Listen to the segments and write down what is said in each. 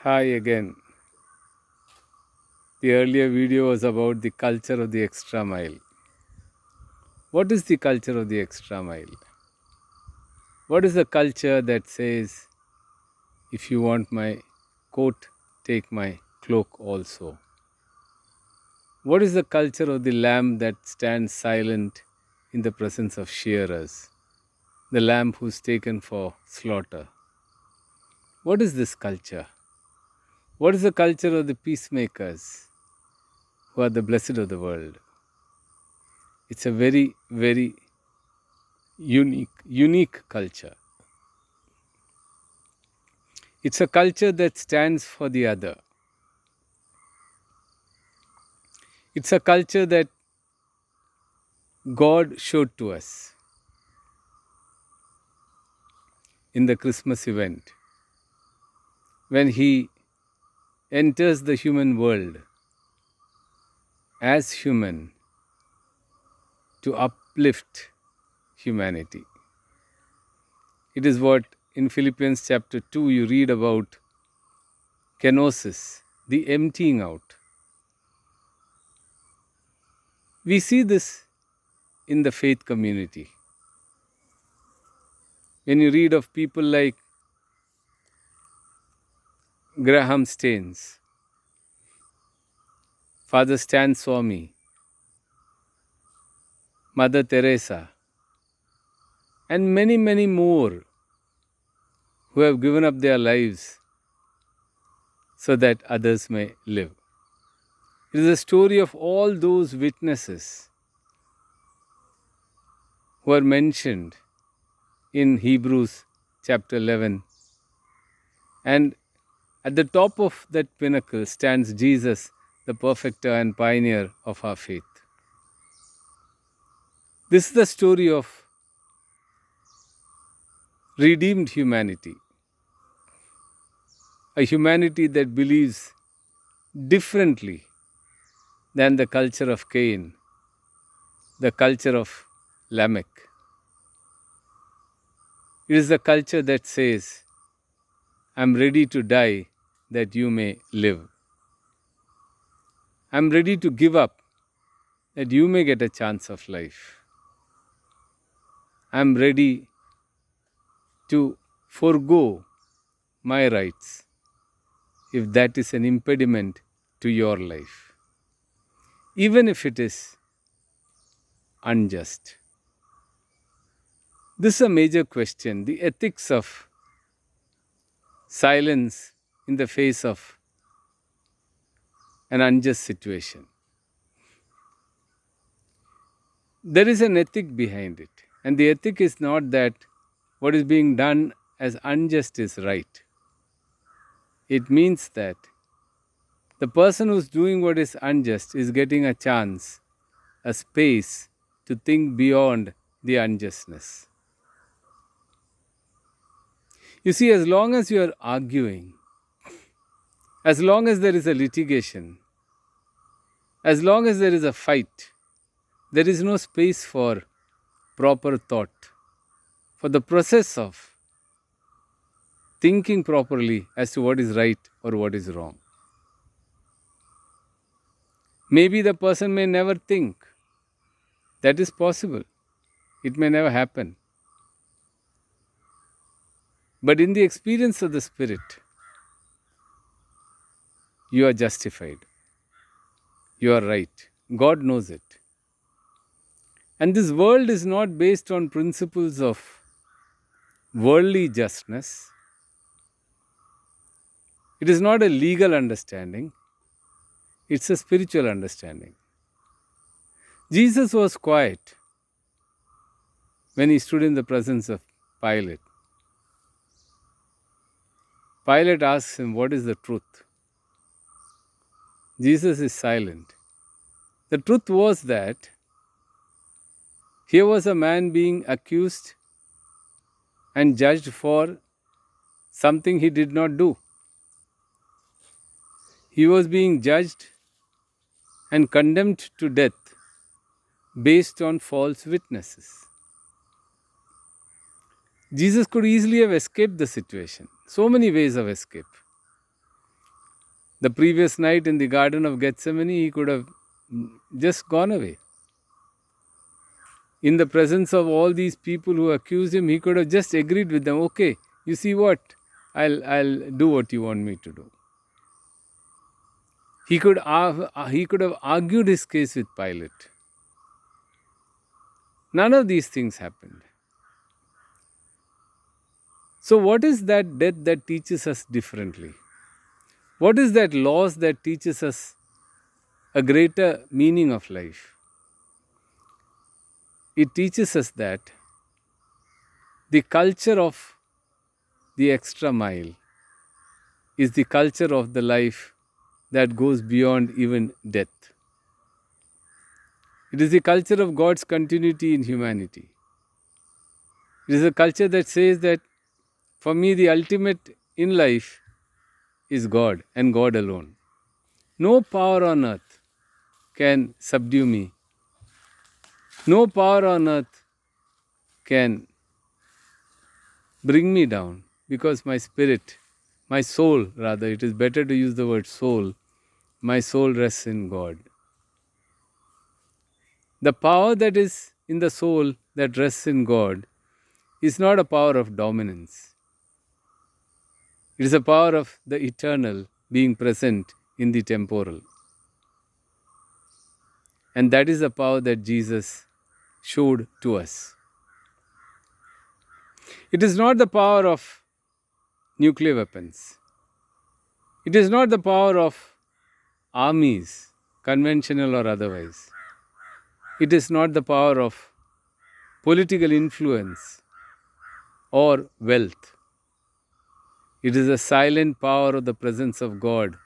Hi again. The earlier video was about the culture of the extra mile. What is the culture of the extra mile? What is the culture that says, if you want my coat, take my cloak also? What is the culture of the lamb that stands silent in the presence of shearers? The lamb who's taken for slaughter. What is this culture? What is the culture of the peacemakers who are the blessed of the world? It's a very, very unique culture. It's a culture that stands for the other. It's a culture that God showed to us in the Christmas event when He enters the human world as human to uplift humanity. It is what in Philippians chapter 2 you read about kenosis, the emptying out. We see this in the faith community. When you read of people like Graham Staines, Father Stan Swami, Mother Teresa, and many, many more who have given up their lives so that others may live. It is a story of all those witnesses who are mentioned in Hebrews chapter 11. And at the top of that pinnacle stands Jesus, the perfecter and pioneer of our faith. This is the story of redeemed humanity, a humanity that believes differently than the culture of Cain, the culture of Lamech. It is the culture that says, I'm ready to die that you may live. I'm ready to give up that you may get a chance of life. I'm ready to forego my rights if that is an impediment to your life, even if it is unjust. This is a major question, the ethics of silence in the face of an unjust situation. There is an ethic behind it, and the ethic is not that what is being done as unjust is right. It means that the person who's doing what is unjust is getting a chance, a space to think beyond the unjustness. You see, as long as you are arguing, as long as there is a litigation, as long as there is a fight, there is no space for proper thought, for the process of thinking properly as to what is right or what is wrong. Maybe the person may never think. That is possible. It may never happen. But in the experience of the Spirit, you are justified. You are right. God knows it. And this world is not based on principles of worldly justness. It is not a legal understanding, it's a spiritual understanding. Jesus was quiet when he stood in the presence of Pilate. Pilate asks him, what is the truth? Jesus is silent. The truth was that here was a man being accused and judged for something he did not do. He was being judged and condemned to death based on false witnesses. Jesus could easily have escaped the situation. So many ways of escape. The previous night in the Garden of Gethsemane, he could have just gone away. In the presence of all these people who accused him, he could have just agreed with them, okay, you see what? I'll do what you want me to do. He could have argued his case with Pilate. None of these things happened. So what is that death that teaches us differently? What is that loss that teaches us a greater meaning of life? It teaches us that the culture of the extra mile is the culture of the life that goes beyond even death. It is the culture of God's continuity in humanity. It is a culture that says that for me the ultimate in life is God and God alone. No power on earth can subdue me. No power on earth can bring me down, because my spirit, my soul rather, it is better to use the word soul, my soul rests in God. The power that is in the soul that rests in God is not a power of dominance. It is a power of the eternal being present in the temporal. And that is the power that Jesus showed to us. It is not the power of nuclear weapons. It is not the power of armies, conventional or otherwise. It is not the power of political influence or wealth. It is the silent power of the presence of God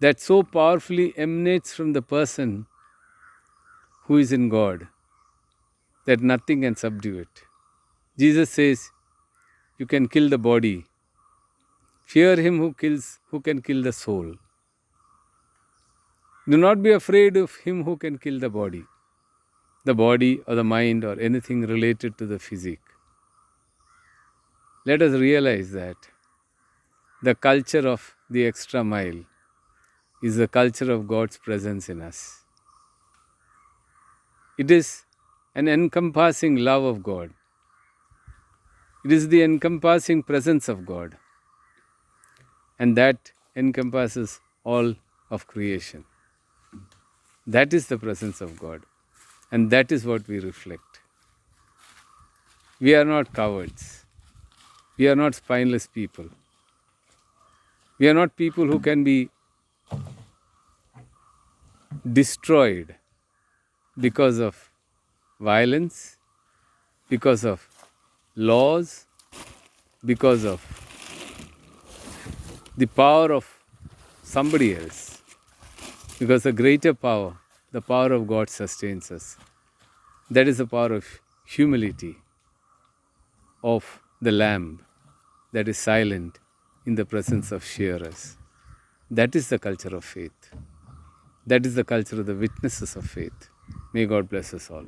that so powerfully emanates from the person who is in God that nothing can subdue it. Jesus says, you can kill the body. Fear him who can kill the soul. Do not be afraid of him who can kill the body or the mind or anything related to the physique. Let us realize that the culture of the extra mile is the culture of God's presence in us. It is an encompassing love of God. It is the encompassing presence of God. And that encompasses all of creation. That is the presence of God. And that is what we reflect. We are not cowards. We are not spineless people. We are not people who can be destroyed because of violence, because of laws, because of the power of somebody else. Because the greater power, the power of God sustains us. That is the power of humility, of the Lamb that is silent in the presence of shearers. That is the culture of faith. That is the culture of the witnesses of faith. May God bless us all.